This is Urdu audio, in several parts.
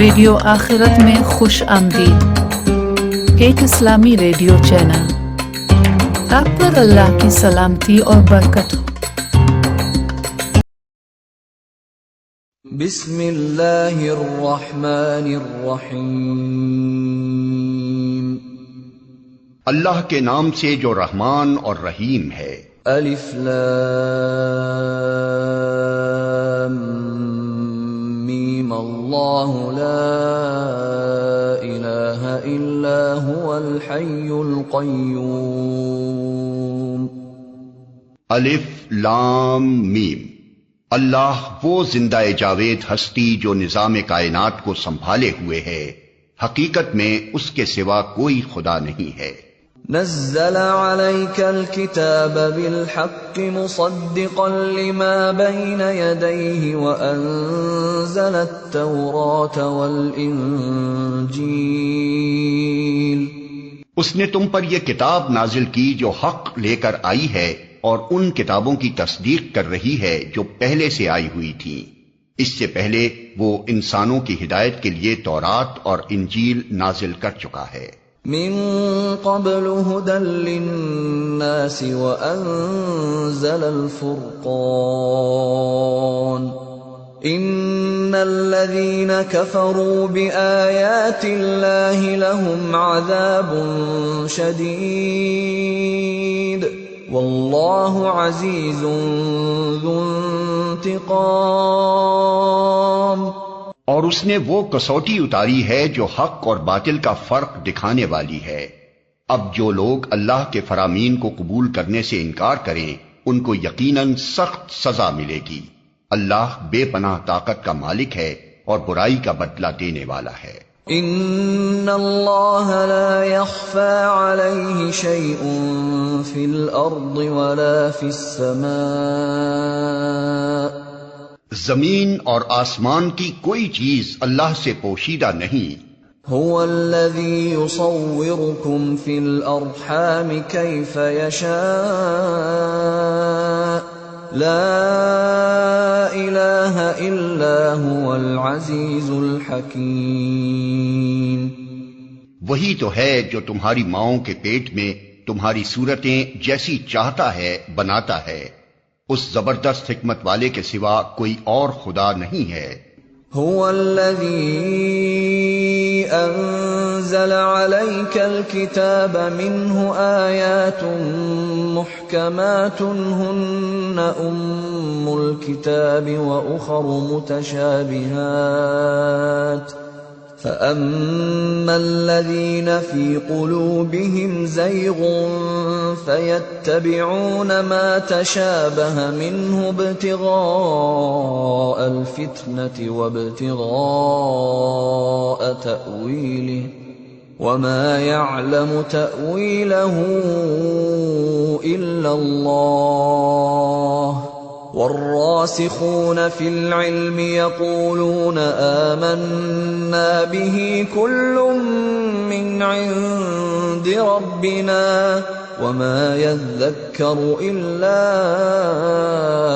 ریڈیو آخرت میں خوش آمدید، ایک اسلامی ریڈیو چینل۔ آپ پر اللہ کی سلامتی اور برکت ہو۔ بسم اللہ الرحمن الرحیم۔ اللہ کے نام سے جو رحمان اور رحیم ہے۔ الف لام میم اللہ لا الہ الا هو الحی القیوم۔ الف لام میم، اللہ وہ زندہ جاوید ہستی جو نظام کائنات کو سنبھالے ہوئے ہے، حقیقت میں اس کے سوا کوئی خدا نہیں ہے۔ نزل عليك الكتاب بالحق مصدقا لما بين يديه وأنزل التوراة والإنجيل۔ اس نے تم پر یہ کتاب نازل کی جو حق لے کر آئی ہے اور ان کتابوں کی تصدیق کر رہی ہے جو پہلے سے آئی ہوئی تھی۔ اس سے پہلے وہ انسانوں کی ہدایت کے لیے تورات اور انجیل نازل کر چکا ہے۔ من قبل هدى للناس وأنزل الفرقان إن الذين كفروا بآيات الله لهم عذاب شديد والله عزيز ذو انتقام۔ اور اس نے وہ کسوٹی اتاری ہے جو حق اور باطل کا فرق دکھانے والی ہے۔ اب جو لوگ اللہ کے فرامین کو قبول کرنے سے انکار کریں ان کو یقیناً سخت سزا ملے گی۔ اللہ بے پناہ طاقت کا مالک ہے اور برائی کا بدلہ دینے والا ہے۔ ان اللہ لا يخفى عليه شيء في الارض ولا في السماء۔ زمین اور آسمان کی کوئی چیز اللہ سے پوشیدہ نہیں۔ هو الذي يصوركم في الارحام كيف يشاء لا الہ الا هو العزیز الحکیم۔ وہی تو ہے جو تمہاری ماؤں کے پیٹ میں تمہاری صورتیں جیسی چاہتا ہے بناتا ہے، اس زبردست حکمت والے کے سوا کوئی اور خدا نہیں ہے۔ هو الذي انزل عليك الكتاب منه آيات محكمات هن ام الكتاب واخر متشابهات فأما الذين في قلوبهم زيغ فيتبعون ما تشابه منه ابتغاء الفتنة وابتغاء تأويله وما يعلم تأويله إلا الله والراسخون في العلم يقولون آمنا به كل من عند ربنا وما يذكر إلا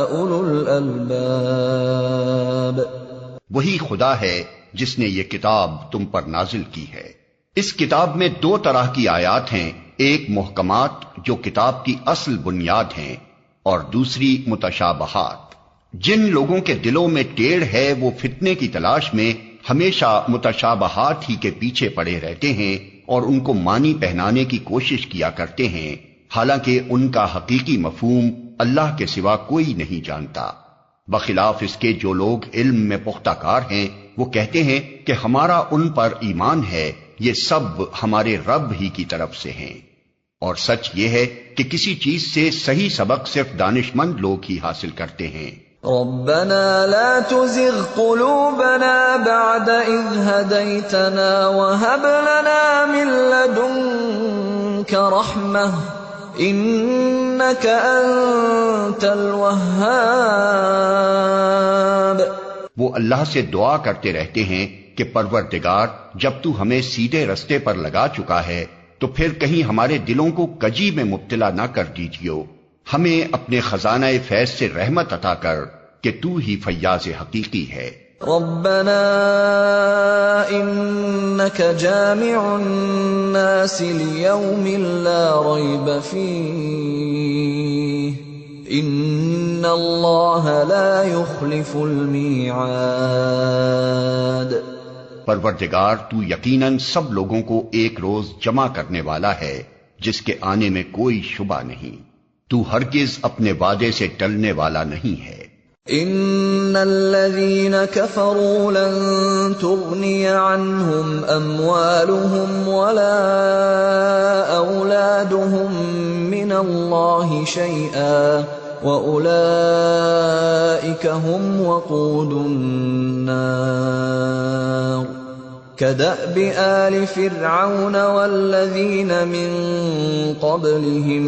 أولو الألباب۔ وہی خدا ہے جس نے یہ کتاب تم پر نازل کی ہے۔ اس کتاب میں دو طرح کی آیات ہیں، ایک محکمات جو کتاب کی اصل بنیاد ہیں اور دوسری متشابہات۔ جن لوگوں کے دلوں میں ٹیڑھ ہے وہ فتنے کی تلاش میں ہمیشہ متشابہات ہی کے پیچھے پڑے رہتے ہیں اور ان کو معنی پہنانے کی کوشش کیا کرتے ہیں، حالانکہ ان کا حقیقی مفہوم اللہ کے سوا کوئی نہیں جانتا۔ بخلاف اس کے جو لوگ علم میں پختہ کار ہیں وہ کہتے ہیں کہ ہمارا ان پر ایمان ہے، یہ سب ہمارے رب ہی کی طرف سے ہیں۔ اور سچ یہ ہے کہ کسی چیز سے صحیح سبق صرف دانشمند لوگ ہی حاصل کرتے ہیں۔ ربنا لا تزغ قلوبنا بعد إذ هديتنا وهب لنا من لدنك رحمة إنك أنت الوهاب۔ وہ اللہ سے دعا کرتے رہتے ہیں کہ پروردگار جب تو ہمیں سیدھے رستے پر لگا چکا ہے تو پھر کہیں ہمارے دلوں کو کجی میں مبتلا نہ کر دیجیو، ہمیں اپنے خزانہ فیض سے رحمت عطا کر کہ تو ہی فیاض حقیقی ہے۔ ربنا إنك جامع الناس ليوم لا ريب فيه إن الله لا يخلف الميعاد۔ پروردگار تو یقیناً سب لوگوں کو ایک روز جمع کرنے والا ہے جس کے آنے میں کوئی شبہ نہیں، تو ہرگز اپنے وعدے سے ٹلنے والا نہیں ہے۔ ان الذين كفروا لن تغني عنهم اموالهم ولا اولادهم من الله شيئا واولئك هم وقود النار كدأب آل فرعون والذين من قبلهم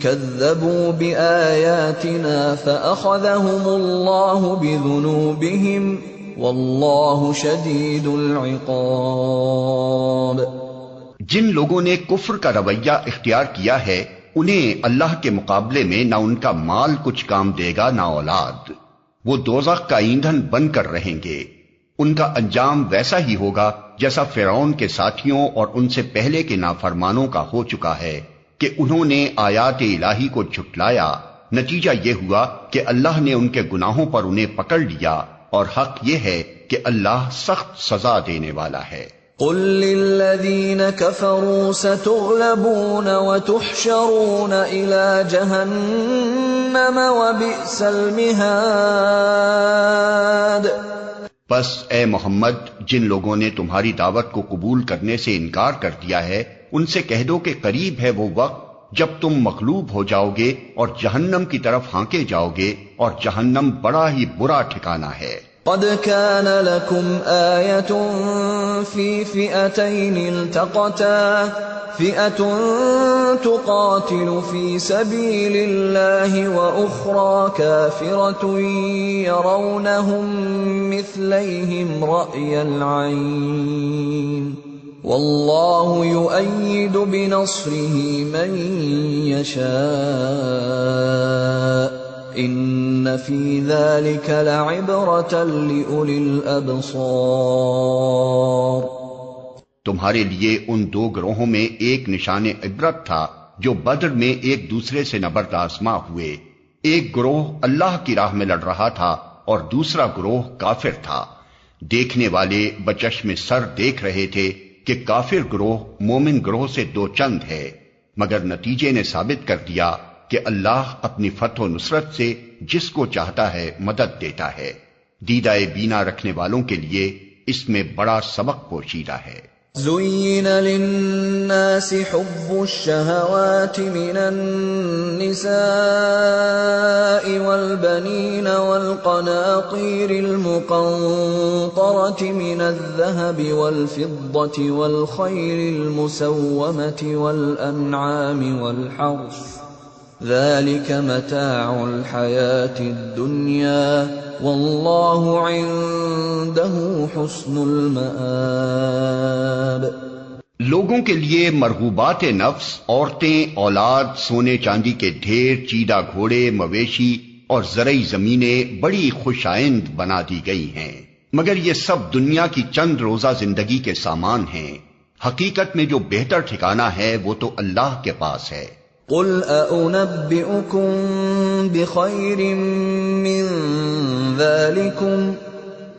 كذبوا بآياتنا فأخذهم الله بذنوبهم والله شديد العقاب۔ جن لوگوں نے کفر کا رویہ اختیار کیا ہے انہیں اللہ کے مقابلے میں نہ ان کا مال کچھ کام دے گا نہ اولاد، وہ دوزخ کا ایندھن بن کر رہیں گے، ان کا انجام ویسا ہی ہوگا جیسا فرعون کے ساتھیوں اور ان سے پہلے کے نافرمانوں کا ہو چکا ہے کہ انہوں نے آیات الہی کو جھٹلایا، نتیجہ یہ ہوا کہ اللہ نے ان کے گناہوں پر انہیں پکڑ لیا، اور حق یہ ہے کہ اللہ سخت سزا دینے والا ہے۔ قل للذین کفروا ستغلبون وتحشرون الى جہنم وبئس المہاد۔ بس اے محمد، جن لوگوں نے تمہاری دعوت کو قبول کرنے سے انکار کر دیا ہے ان سے کہہ دو کہ قریب ہے وہ وقت جب تم مغلوب ہو جاؤ گے اور جہنم کی طرف ہانکے جاؤ گے، اور جہنم بڑا ہی برا ٹھکانہ ہے۔ قد كان لكم آية في فئتين التقتا فئة تقاتل في سبيل الله وأخرى كافرة يرونهم مثليهم رأي العين والله يؤيد بنصره من يشاء ان في ذلك لعبرة لأولي الابصار۔ تمہارے لیے ان دو گروہوں میں ایک نشان عبرت تھا جو بدر میں ایک دوسرے سے نبرد آزما ہوئے، ایک گروہ اللہ کی راہ میں لڑ رہا تھا اور دوسرا گروہ کافر تھا، دیکھنے والے بچشم سر دیکھ رہے تھے کہ کافر گروہ مومن گروہ سے دو چند ہے، مگر نتیجے نے ثابت کر دیا کہ اللہ اپنی فتح و نصرت سے جس کو چاہتا ہے مدد دیتا ہے۔ دیدہ بینا رکھنے والوں کے لیے اس میں بڑا سبق پوشیدہ ہے۔ زين للناس حب الشهوات من النساء والبنين والقناطير المقنطرة من الذهب والفضة والخيل المسومة والأنعام والحرث ذلك متاع الحياة الدنيا والله عنده حسن المآب۔ لوگوں کے لیے مرغوبات نفس، عورتیں، اولاد، سونے چاندی کے ڈھیر، چیدہ گھوڑے، مویشی اور زرعی زمینیں بڑی خوش آئند بنا دی گئی ہیں، مگر یہ سب دنیا کی چند روزہ زندگی کے سامان ہیں، حقیقت میں جو بہتر ٹھکانہ ہے وہ تو اللہ کے پاس ہے۔ قل أأنبئكم بخير من ذلكم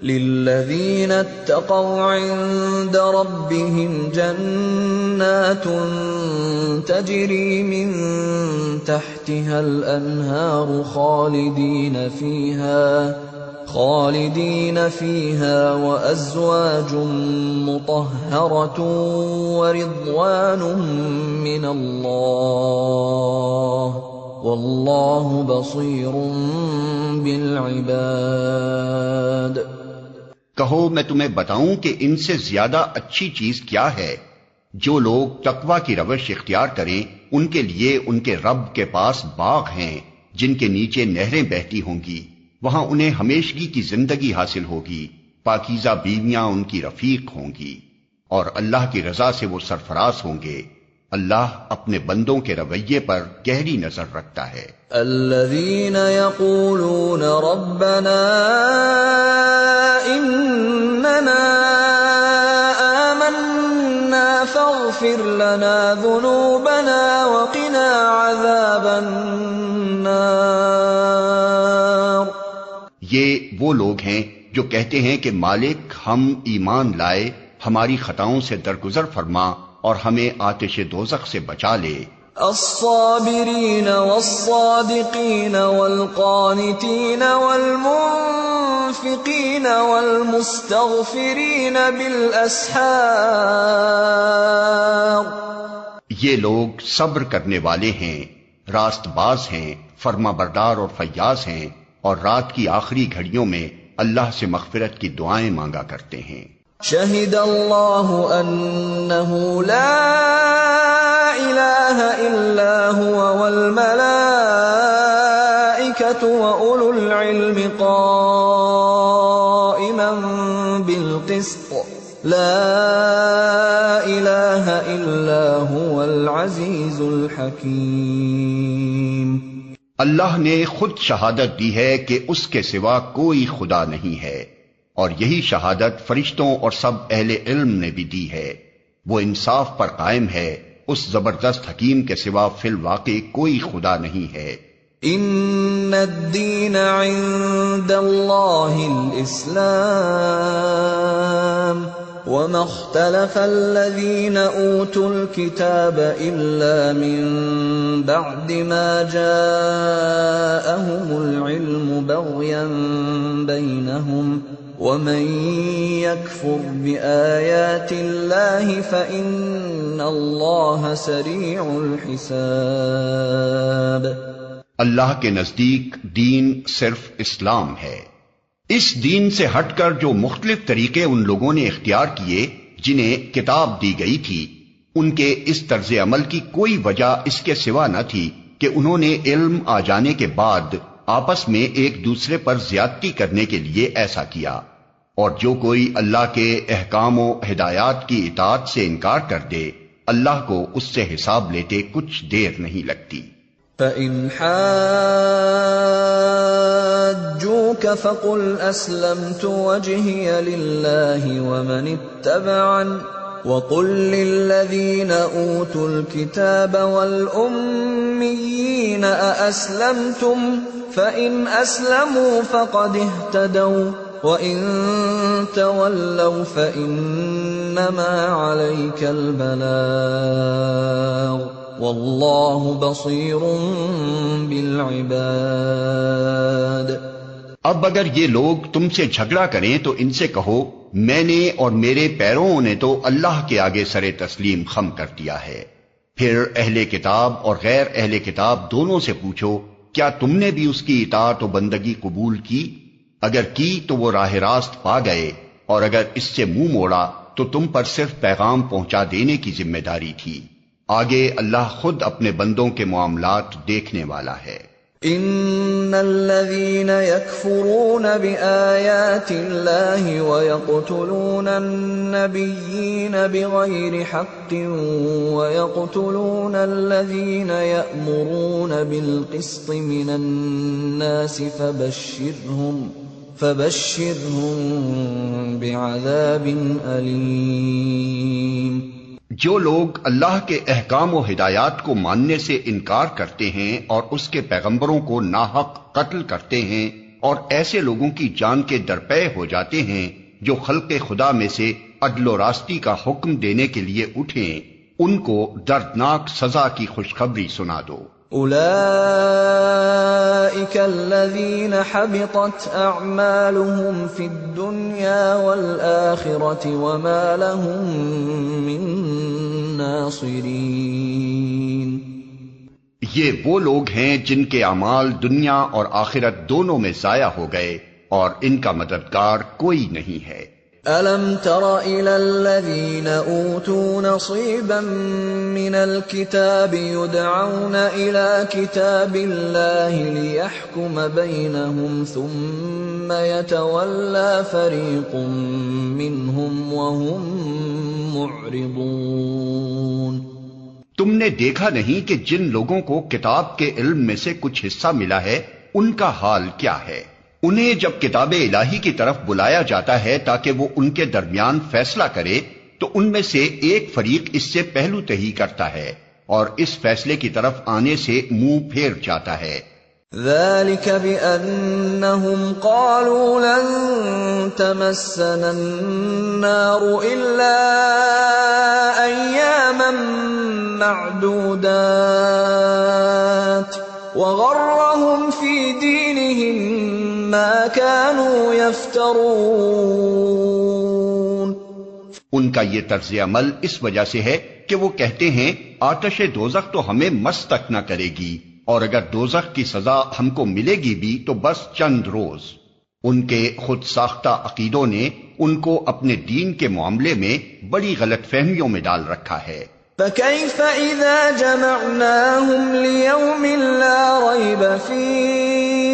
للذين اتقوا عند ربهم جنات تجري من تحتها الأنهار خالدين فيها وأزواج مطهرة ورضوان من الله والله بصير بالعباد۔ کہو میں تمہیں بتاؤں کہ ان سے زیادہ اچھی چیز کیا ہے؟ جو لوگ تقوی کی روش اختیار کریں ان کے لیے ان کے رب کے پاس باغ ہیں جن کے نیچے نہریں بہتی ہوں گی، وہاں انہیں ہمیشگی کی زندگی حاصل ہوگی، پاکیزہ بیویاں ان کی رفیق ہوں گی، اور اللہ کی رضا سے وہ سرفراز ہوں گے۔ اللہ اپنے بندوں کے رویے پر گہری نظر رکھتا ہے۔ الذين يقولون ربنا إننا اغفر لنا ذنوبنا وقنا عذاب النار. یہ وہ لوگ ہیں جو کہتے ہیں کہ مالک ہم ایمان لائے، ہماری خطاؤں سے درگزر فرما اور ہمیں آتش دوزخ سے بچا لے. الصابرین والصادقین والقانتین والمنفقین والمستغفرین بالاسحار. یہ لوگ صبر کرنے والے ہیں، راست باز ہیں، فرما بردار اور فیاض ہیں، اور رات کی آخری گھڑیوں میں اللہ سے مغفرت کی دعائیں مانگا کرتے ہیں. شہد اللہ انہ لا الہ الا هو والملائکۃ واولو العلم قائما بالقسط لا الہ الا هو العزیز الحکیم. اللہ نے خود شہادت دی ہے کہ اس کے سوا کوئی خدا نہیں ہے، اور یہی شہادت فرشتوں اور سب اہل علم نے بھی دی ہے. وہ انصاف پر قائم ہے، اس زبردست حکیم کے سوا فی الواقع کوئی خدا نہیں ہے. ان الدین عند اللہ الاسلام وما اختلف الذين اوتوا الكتاب الا من بعد ما جاءهم العلم بغيا بينهم ومن يكفر بآيات الله فإن الله سريع الحساب. اللہ کے نزدیک دین صرف اسلام ہے. اس دین سے ہٹ کر جو مختلف طریقے ان لوگوں نے اختیار کیے جنہیں کتاب دی گئی تھی، ان کے اس طرز عمل کی کوئی وجہ اس کے سوا نہ تھی کہ انہوں نے علم آ جانے کے بعد آپس میں ایک دوسرے پر زیادتی کرنے کے لیے ایسا کیا. اور جو کوئی اللہ کے احکام و ہدایات کی اطاعت سے انکار کر دے، اللہ کو اس سے حساب لیتے کچھ دیر نہیں لگتی. فَإِنْ حَاجُّوكَ فَقُلْ أَسْلَمْتُ وَجْهِيَ لِلَّهِ وَمَنِ اتَّبَعَنِ وَقُلْ لِلَّذِينَ أُوتُوا الْكِتَابَ وَالْأُمِّيِّينَ أَأَسْلَمْتُمْ فَإِنْ أَسْلَمُوا فَقَدِ اهْتَدَوْا وَإِنْ تَوَلَّوْا فَإِنَّمَا عَلَيْكَ الْبَلَاغُ واللہ بصیر بالعباد. اب اگر یہ لوگ تم سے جھگڑا کریں تو ان سے کہو، میں نے اور میرے پیروں نے تو اللہ کے آگے سر تسلیم خم کر دیا ہے. پھر اہل کتاب اور غیر اہل کتاب دونوں سے پوچھو، کیا تم نے بھی اس کی اطاعت و بندگی قبول کی؟ اگر کی تو وہ راہ راست پا گئے، اور اگر اس سے منہ موڑا تو تم پر صرف پیغام پہنچا دینے کی ذمہ داری تھی. آگے اللہ خود اپنے بندوں کے معاملات دیکھنے والا ہے. ان الذين يكفرون بآيات الله ويقتلون النبيين بغير حق ويقتلون الذين يأمرون بالقسط من الناس فبشرهم بعذاب أليم. جو لوگ اللہ کے احکام و ہدایات کو ماننے سے انکار کرتے ہیں اور اس کے پیغمبروں کو ناحق قتل کرتے ہیں اور ایسے لوگوں کی جان کے درپے ہو جاتے ہیں جو خلق خدا میں سے عدل و راستی کا حکم دینے کے لیے اٹھیں، ان کو دردناک سزا کی خوشخبری سنا دو. اولئک الذین حبطت اعمالهم فی الدنیا والآخرة وما لهم من ناصرین. یہ وہ لوگ ہیں جن کے اعمال دنیا اور آخرت دونوں میں ضائع ہو گئے اور ان کا مددگار کوئی نہیں ہے. أَلَمْ تَرَ إِلَى الَّذِينَ أُوتُوا نَصِيبًا مِنَ الْكِتَابِ يُدْعَوْنَ إِلَى كِتَابِ اللَّهِ لِيَحْكُمَ بَيْنَهُمْ ثُمَّ يَتَوَلَّى فَرِيقٌ مِّنْهُمْ وَهُمْ مُعْرِضُونَ. تم نے دیکھا نہیں کہ جن لوگوں کو کتاب کے علم میں سے کچھ حصہ ملا ہے ان کا حال کیا ہے؟ انہیں جب کتاب الہی کی طرف بلایا جاتا ہے تاکہ وہ ان کے درمیان فیصلہ کرے تو ان میں سے ایک فریق اس سے پہلو تہی کرتا ہے اور اس فیصلے کی طرف آنے سے منہ پھیر جاتا ہے۔ ذلك بأنهم قالوا لن تمسنا النار إلا أياما معدودات وغرهم في دينهم ما كانوا يفترون۔ ان کا یہ طرز عمل اس وجہ سے ہے کہ وہ کہتے ہیں آتش دوزخ تو ہمیں مس تک نہ کرے گی، اور اگر دوزخ کی سزا ہم کو ملے گی بھی تو بس چند روز۔ ان کے خود ساختہ عقیدوں نے ان کو اپنے دین کے معاملے میں بڑی غلط فہمیوں میں ڈال رکھا ہے۔ فكيف إذا جمعناهم ليوم لا ريب فيه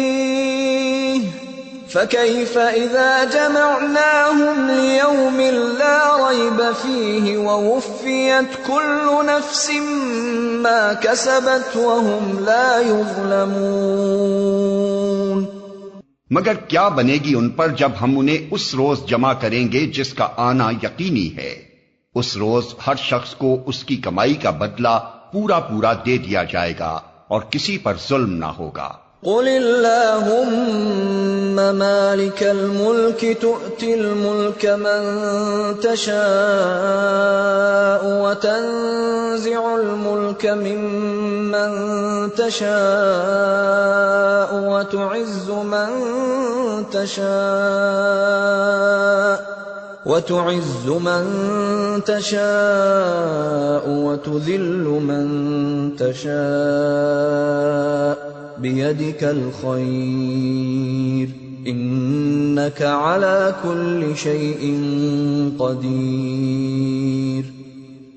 فكيف إذا جمعناهم ليوم لا ريب فيه ووفيت كل نفس ما كسبت وهم لا يظلمون۔ مگر کیا بنے گی ان پر جب ہم انہیں اس روز جمع کریں گے جس کا آنا یقینی ہے؟ اس روز ہر شخص کو اس کی کمائی کا بدلہ پورا پورا دے دیا جائے گا اور کسی پر ظلم نہ ہوگا۔ قل اللهم مالك الملك تؤتي الملك من تشاء وتنزع الملك ممن تشاء وتعز من تشاء وتذل من تشاء بيدك الخير إنك على كل شيء قدير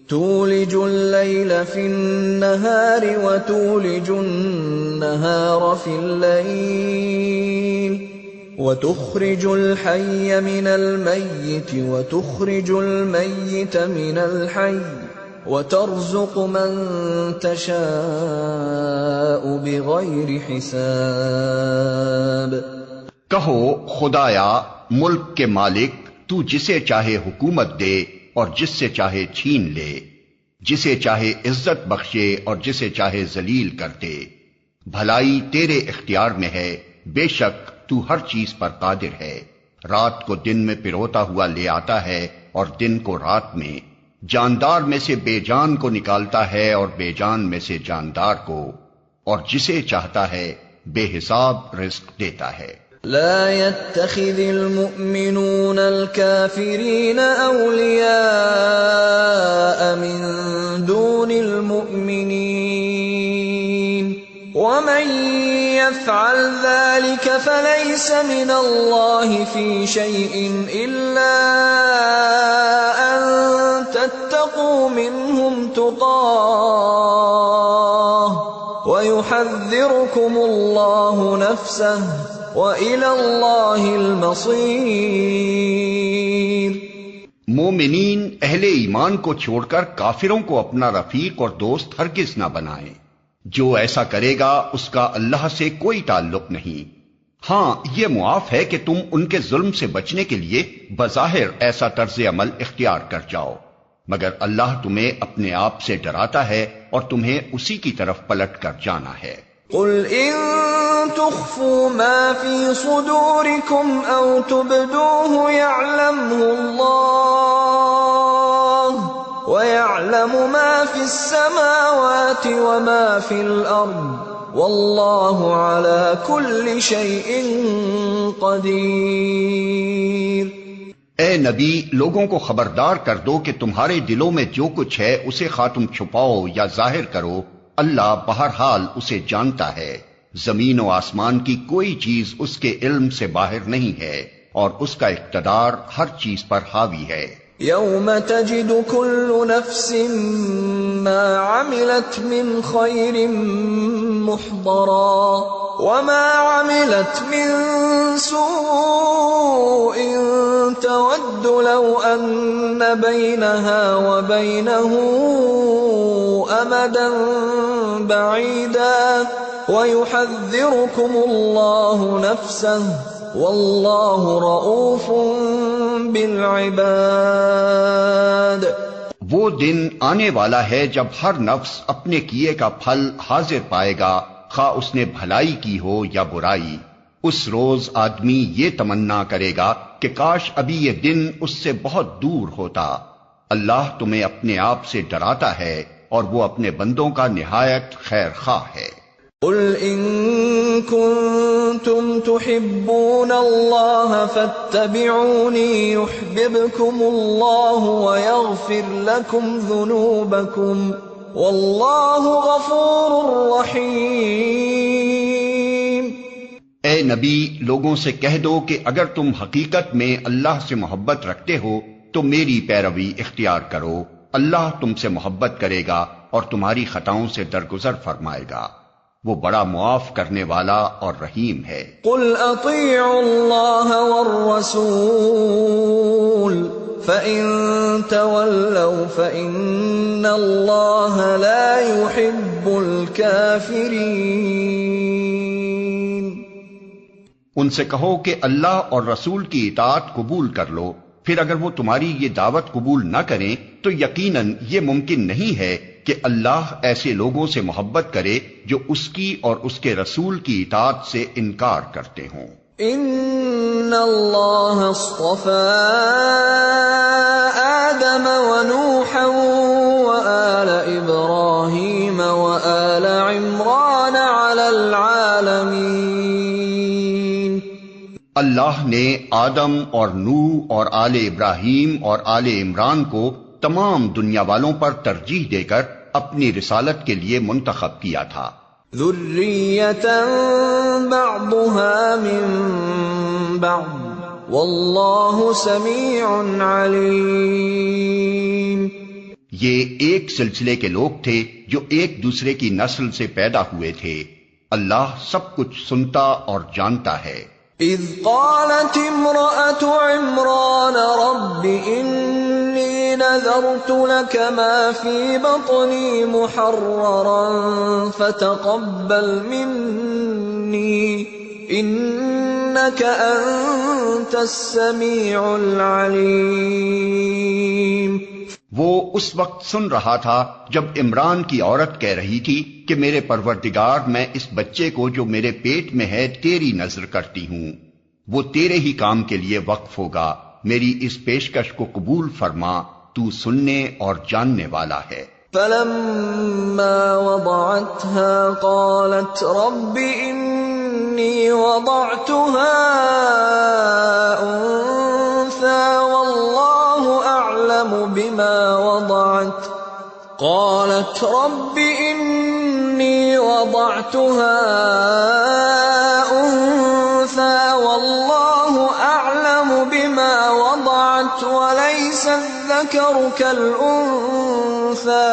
تولج الليل في النهار وتولج النهار في الليل وتخرج الحي من الميت وتخرج الميت من الحي وترزق من تشاء بغیر حساب۔ کہو خدایا ملک کے مالک تو جسے چاہے حکومت دے اور جس سے چاہے چھین لے، جسے چاہے عزت بخشے اور جسے چاہے ذلیل کر دے، بھلائی تیرے اختیار میں ہے، بے شک تو ہر چیز پر قادر ہے۔ رات کو دن میں پروتا ہوا لے آتا ہے اور دن کو رات میں، جاندار میں سے بے جان کو نکالتا ہے اور بے جان میں سے جاندار کو، اور جسے چاہتا ہے بے حساب رزق دیتا ہے۔ لا يتخذ المؤمنون الكافرين أولياء من دون المؤمنين ومن يفعل ذلك فليس من الله في شيء إلا أن تتقوا منهم تقاه ويحذركم الله نفسه وَإِلَى اللَّهِ الْمَصِيرُ۔ مومنین اہل ایمان کو چھوڑ کر کافروں کو اپنا رفیق اور دوست ہرگز نہ بنائیں، جو ایسا کرے گا اس کا اللہ سے کوئی تعلق نہیں۔ ہاں یہ معاف ہے کہ تم ان کے ظلم سے بچنے کے لیے بظاہر ایسا طرز عمل اختیار کر جاؤ، مگر اللہ تمہیں اپنے آپ سے ڈراتا ہے اور تمہیں اسی کی طرف پلٹ کر جانا ہے۔ قل ان تخفوا ما في صدوركم او تبدوه يعلمه الله ويعلم ما في السماوات وما في الارض والله على كل شيء قدير۔ اے نبی لوگوں کو خبردار کر دو کہ تمہارے دلوں میں جو کچھ ہے اسے خواہ تم چھپاؤ یا ظاہر کرو، اللہ بہرحال اسے جانتا ہے۔ زمین و آسمان کی کوئی چیز اس کے علم سے باہر نہیں ہے اور اس کا اقتدار ہر چیز پر حاوی ہے۔ یوم تجد کل نفس ما عملت من خیر محضرا وما عملت من سوء تود لو ان بینها وبینه امدا بعیدا وَيُحَذِّرُكُمُ اللَّهُ نَفْسَهُ وَاللَّهُ رَءُوفٌ بالعباد وہ دن آنے والا ہے جب ہر نفس اپنے کیے کا پھل حاضر پائے گا، خواہ اس نے بھلائی کی ہو یا برائی۔ اس روز آدمی یہ تمنا کرے گا کہ کاش ابھی یہ دن اس سے بہت دور ہوتا۔ اللہ تمہیں اپنے آپ سے ڈراتا ہے اور وہ اپنے بندوں کا نہایت خیر خواہ ہے۔ قل ان كنتم تحبون الله فاتبعوني يحببكم الله ويغفر لكم ذنوبكم والله غفور رحيم۔ اے نبی، لوگوں سے کہہ دو کہ اگر تم حقیقت میں اللہ سے محبت رکھتے ہو تو میری پیروی اختیار کرو، اللہ تم سے محبت کرے گا اور تمہاری خطاؤں سے درگزر فرمائے گا، وہ بڑا معاف کرنے والا اور رحیم ہے۔ قل اطیعوا اللہ والرسول فإن تولوا فإن اللہ لا يحب الكافرین۔ ان سے کہو کہ اللہ اور رسول کی اطاعت قبول کر لو، پھر اگر وہ تمہاری یہ دعوت قبول نہ کریں تو یقیناً یہ ممکن نہیں ہے کہ اللہ ایسے لوگوں سے محبت کرے جو اس کی اور اس کے رسول کی اطاعت سے انکار کرتے ہوں۔ ان اللہ اصطفى آدم ونوحا وآل ابراہیم وآل عمران علی العالمین۔ اللہ نے آدم اور نوح اور آل ابراہیم اور آل عمران کو تمام دنیا والوں پر ترجیح دے کر اپنی رسالت کے لیے منتخب کیا تھا۔ ذریۃ بعضها من بعض واللہ سمیع علیم۔ یہ ایک سلسلے کے لوگ تھے جو ایک دوسرے کی نسل سے پیدا ہوئے تھے، اللہ سب کچھ سنتا اور جانتا ہے۔ اذ قالت امرأة عمران رب انی نذرت لك ما في بطني محررا فتقبل مني انك انت السميع العليم۔ وہ اس وقت سن رہا تھا جب عمران کی عورت کہہ رہی تھی کہ میرے پروردگار، میں اس بچے کو جو میرے پیٹ میں ہے تیری نذر کرتی ہوں، وہ تیرے ہی کام کے لیے وقف ہوگا، میری اس پیشکش کو قبول فرما، تو سننے اور جاننے والا ہے۔ فلما وضعتها قالت رب انی وضعتها انثى واللہ اعلم بما وضعت قالت رب انی وضعتها انثى واللہ اعلم بما وضعت وليس الذكر كالانثى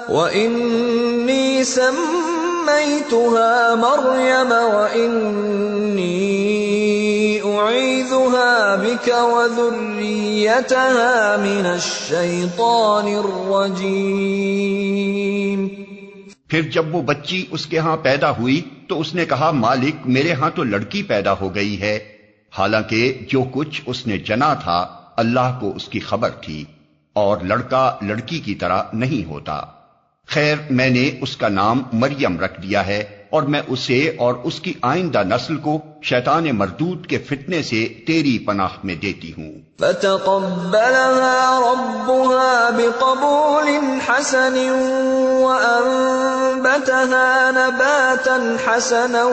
وانی سمیتها مریم وانی اعیذها بك وذریتها من الشیطان الرجیم۔ پھر جب وہ بچی اس کے ہاں پیدا ہوئی تو اس نے کہا، مالک میرے ہاں تو لڑکی پیدا ہو گئی ہے، حالانکہ جو کچھ اس نے جنا تھا اللہ کو اس کی خبر تھی، اور لڑکا لڑکی کی طرح نہیں ہوتا۔ خیر، میں نے اس کا نام مریم رکھ دیا ہے، اور میں اسے اور اس کی آئندہ نسل کو شیطان مردود کے فتنے سے تیری پناہ میں دیتی ہوں۔ فتقبلها ربها بقبول حسن وأنبتها نباتا حسنا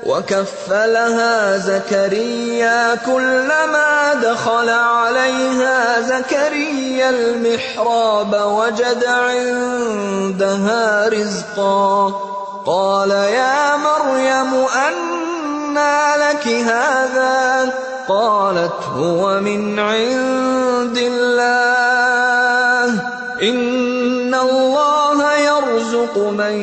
وكفلها زكريا كلما دخل عليها زكريا المحراب وجد عندها رزقا قال يا مريم أنى لك هذا قالت هو من عند الله إن الله يرزق من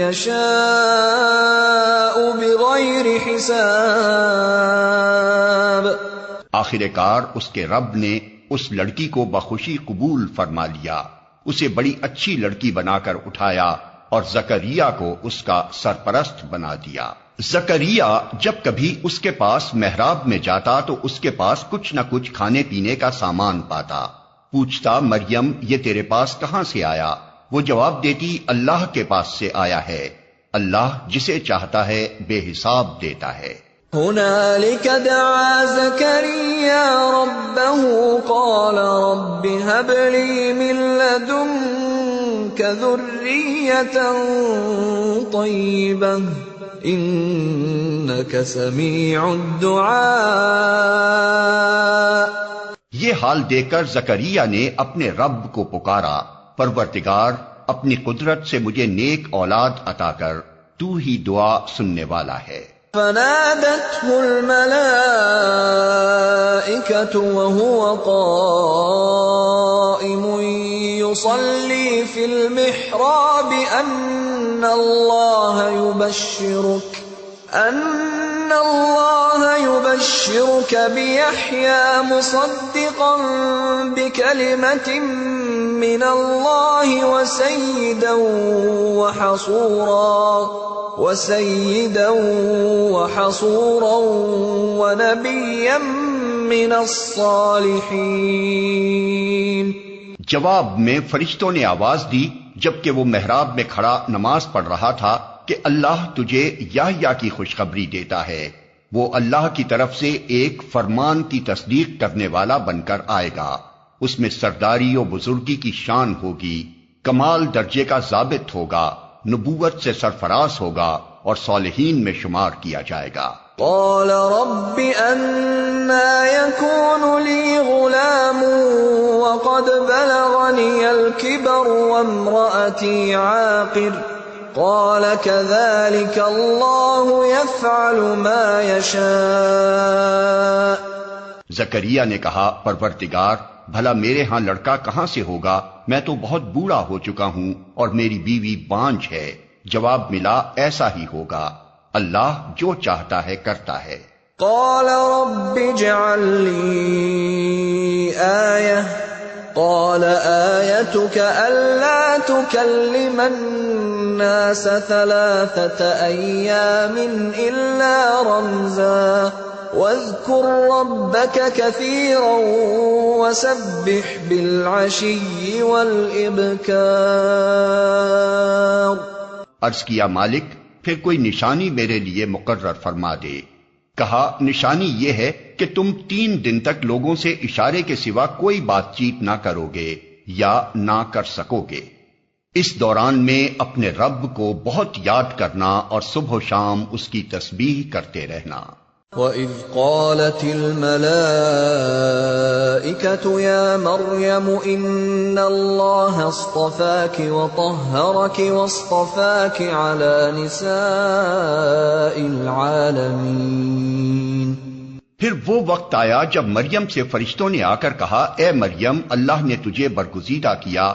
يشاء بغیر حساب۔ آخر کار اس کے رب نے اس لڑکی کو بخوشی قبول فرما لیا، اسے بڑی اچھی لڑکی بنا کر اٹھایا اور زکریا کو اس کا سرپرست بنا دیا۔ زکریا جب کبھی اس کے پاس محراب میں جاتا تو اس کے پاس کچھ نہ کچھ کھانے پینے کا سامان پاتا۔ پوچھتا مریم یہ تیرے پاس کہاں سے آیا؟ وہ جواب دیتی اللہ کے پاس سے آیا ہے، اللہ جسے چاہتا ہے بے حساب دیتا ہے۔ هنالك دعا زكريا ربه قال رب هب لي من لدنك ذرية طيبة إنك سميع الدعاء۔ یہ حال دیکھ کر زکریا نے اپنے رب کو پکارا، پروردگار اپنی قدرت سے مجھے نیک اولاد عطا کر، تو ہی دعا سننے والا ہے۔ فنادته الملائكة وهو قائم يصلي في المحراب أن الله يبشرك بيحيى مصدقا بكلمة من الله وسيدا وحصورا ونبيا من الصالحين۔ جواب میں فرشتوں نے آواز دی جبکہ وہ محراب میں کھڑا نماز پڑھ رہا تھا کہ اللہ تجھے یحییٰ کی خوشخبری دیتا ہے، وہ اللہ کی طرف سے ایک فرمان کی تصدیق کرنے والا بن کر آئے گا، اس میں سرداری و بزرگی کی شان ہوگی، کمال درجے کا ضابط ہوگا، نبوت سے سرفراز ہوگا اور صالحین میں شمار کیا جائے گا۔ قال رب أنا يكون لي غلام وقد بلغني الكبر وامرأتي عاقر قال كذلك الله يفعل ما يشاء۔ زکریا نے کہا پروردگار بھلا میرے ہاں لڑکا کہاں سے ہوگا، میں تو بہت بوڑھا ہو چکا ہوں اور میری بیوی بانجھ ہے۔ جواب ملا ایسا ہی ہوگا، اللہ جو چاہتا ہے کرتا ہے۔ قال رب اجعل لي آية قال آيتك ألا تكلم الناس 3 أيام إلا رمزا واذكر ربك كثيرا وسبح بالعشي والإبكار۔ عرض کیا مالک پھر کوئی نشانی میرے لیے مقرر فرما دے۔ کہا نشانی یہ ہے کہ تم 3 دن تک لوگوں سے اشارے کے سوا کوئی بات چیت نہ کرو گے یا نہ کر سکو گے، اس دوران میں اپنے رب کو بہت یاد کرنا اور صبح و شام اس کی تسبیح کرتے رہنا۔ وَإِذْ قَالَتِ الْمَلَائِكَةُ يَا مَرْيَمُ إِنَّ اللَّهَ اصْطَفَاكِ وَطَهَّرَكِ وَاصْطَفَاكِ عَلَى نِسَاءِ الْعَالَمِينَ۔ پھر وہ وقت آیا جب مریم سے فرشتوں نے آ کر کہا اے مریم اللہ نے تجھے برگزیدہ کیا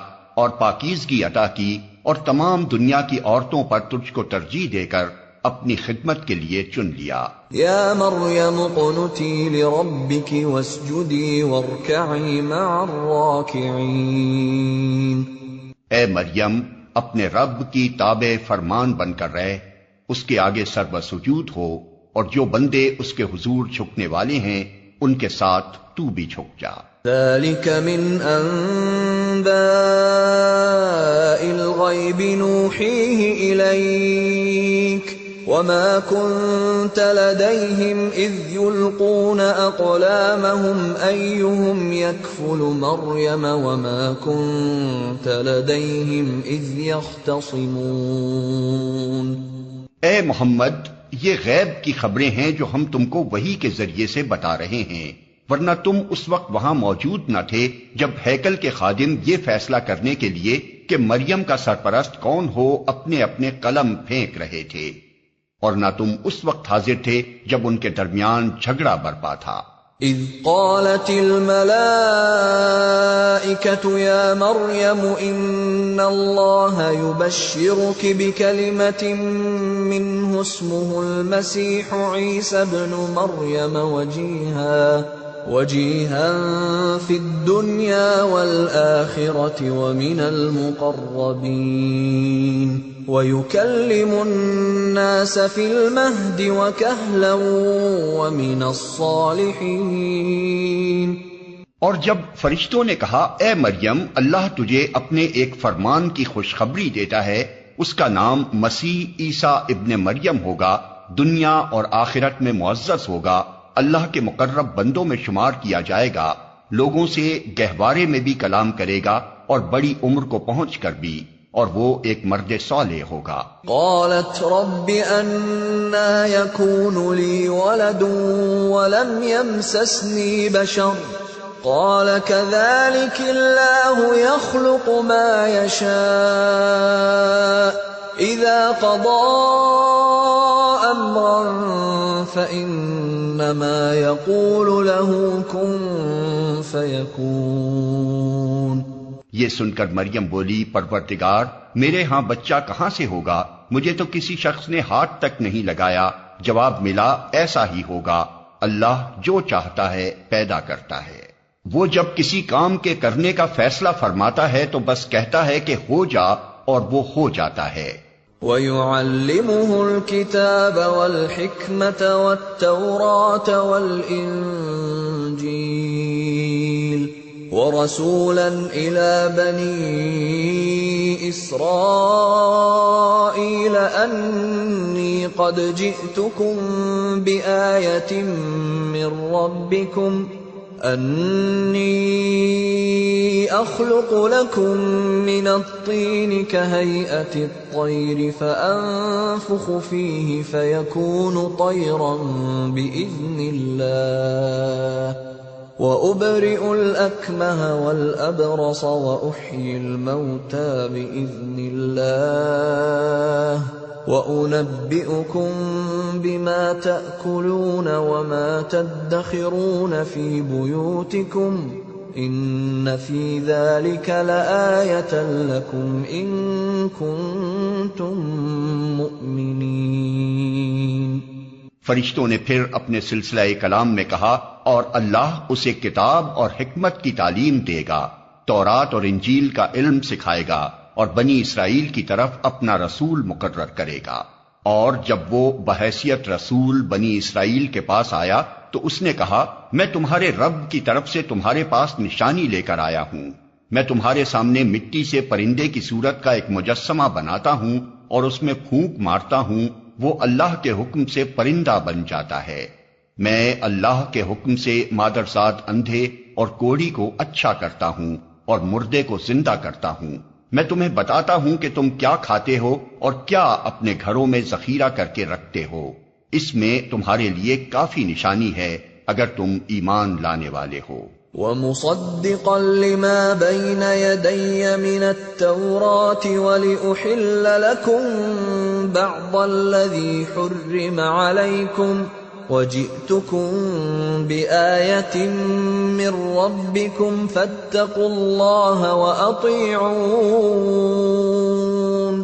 اور پاکیزگی عطا کی اور تمام دنیا کی عورتوں پر تجھ کو ترجیح دے کر اپنی خدمت کے لیے چن لیا۔ یا مریم اقنتی لربک واسجدی وارکعی مع الراکعین۔ اے مریم اپنے رب کی تابع فرمان بن کر رہ، اس کے آگے سر بسجود ہو اور جو بندے اس کے حضور جھکنے والے ہیں ان کے ساتھ تو بھی جھک جا۔ ذلك من انباء الغیب نوحیہ الیک وما كنت لديهم إذ يلقون أقلامهم أيهم يكفل مريم وما كنت لديهم إذ يختصمون۔ اے محمد یہ غیب کی خبریں ہیں جو ہم تم کو وحی کے ذریعے سے بتا رہے ہیں، ورنہ تم اس وقت وہاں موجود نہ تھے جب ہیکل کے خادم یہ فیصلہ کرنے کے لیے کہ مریم کا سرپرست کون ہو اپنے اپنے قلم پھینک رہے تھے، اور نہ تم اس وقت حاضر تھے جب ان کے درمیان جھگڑا برپا تھا۔ اذ قالت الملائکۃ یا مریم ان اللہ یبشرک بکلمۃ منہ اسمہ المسیح عیسی ابن مریم وجیہا فی الدنیا والآخرۃ ومن المقربین۔ وَيُكَلِّمُ النَّاسَ فِي الْمَهْدِ وَكَهْلًا وَمِنَ الصَّالِحِينَ۔ اور جب فرشتوں نے کہا اے مریم اللہ تجھے اپنے ایک فرمان کی خوشخبری دیتا ہے، اس کا نام مسیح عیسیٰ ابن مریم ہوگا، دنیا اور آخرت میں معزز ہوگا، اللہ کے مقرب بندوں میں شمار کیا جائے گا، لوگوں سے گہوارے میں بھی کلام کرے گا اور بڑی عمر کو پہنچ کر بھی، اور وہ ایک مرد صالح ہوگا۔ قالت رب أَنَّى يَكُونُ لِي وَلَدٌ وَلَمْ يَمْسَسْنِي بَشَرٌ قال كذلك الله يخلق ما يشاء إذا قضى أمرا فإنما يقول له كن فيكون۔ یہ سن کر مریم بولی پروردگار میرے ہاں بچہ کہاں سے ہوگا، مجھے تو کسی شخص نے ہاتھ تک نہیں لگایا۔ جواب ملا ایسا ہی ہوگا، اللہ جو چاہتا ہے پیدا کرتا ہے۔ وہ جب کسی کام کے کرنے کا فیصلہ فرماتا ہے تو بس کہتا ہے کہ ہو جا اور وہ ہو جاتا ہے۔ وَيُعَلِّمُهُ الْكِتَابَ وَالْحِكْمَةَ وَالتَّوْرَاةَ وَالْإِنْجِيلَ وَرَسُولًا إِلَى بَنِي إِسْرَائِيلَ أَنِّي قَدْ جِئْتُكُمْ بِآيَةٍ مِّن رَّبِّكُمْ أَنِّي أَخْلُقُ لَكُم مِّنَ الطِّينِ كَهَيْئَةِ الطَّيْرِ فَأَنفُخُ فِيهِ فَيَكُونُ طَيْرًا بِإِذْنِ اللَّهِ وَأُبْرِئُ الْأَكْمَهَ وَالْأَبْرَصَ وَأُحْيِي الْمَوْتَى بِإِذْنِ اللَّهِ وَأُنَبِّئُكُم بِمَا تَأْكُلُونَ وَمَا تَدَّخِرُونَ فِي بُيُوتِكُمْ إِنَّ فِي ذَلِكَ لَآيَةً لَكُمْ إِن كُنتُم مُّؤْمِنِينَ۔ فرشتوں نے پھر اپنے سلسلہ کلام میں کہا اور اللہ اسے کتاب اور حکمت کی تعلیم دے گا، تورات اور انجیل کا علم سکھائے گا اور بنی اسرائیل کی طرف اپنا رسول مقرر کرے گا۔ اور جب وہ بحیثیت رسول بنی اسرائیل کے پاس آیا تو اس نے کہا میں تمہارے رب کی طرف سے تمہارے پاس نشانی لے کر آیا ہوں، میں تمہارے سامنے مٹی سے پرندے کی صورت کا ایک مجسمہ بناتا ہوں اور اس میں پھونک مارتا ہوں، وہ اللہ کے حکم سے پرندہ بن جاتا ہے۔ میں اللہ کے حکم سے مادرزاد اندھے اور کوڑی کو اچھا کرتا ہوں اور مردے کو زندہ کرتا ہوں۔ میں تمہیں بتاتا ہوں کہ تم کیا کھاتے ہو اور کیا اپنے گھروں میں ذخیرہ کر کے رکھتے ہو، اس میں تمہارے لیے کافی نشانی ہے اگر تم ایمان لانے والے ہو۔ وَمُصَدِّقًا لِمَا بَيْنَ يَدَيَّ مِنَ التَّوْرَاةِ وَلِأُحِلَّ لَكُم بَعْضَ الَّذِي حُرِّمَ عَلَيْكُمْ وَجِئْتُكُم بِآيَةٍ مِّن رَّبِّكُمْ فَاتَّقُوا اللَّهَ وَأَطِيعُونِ۔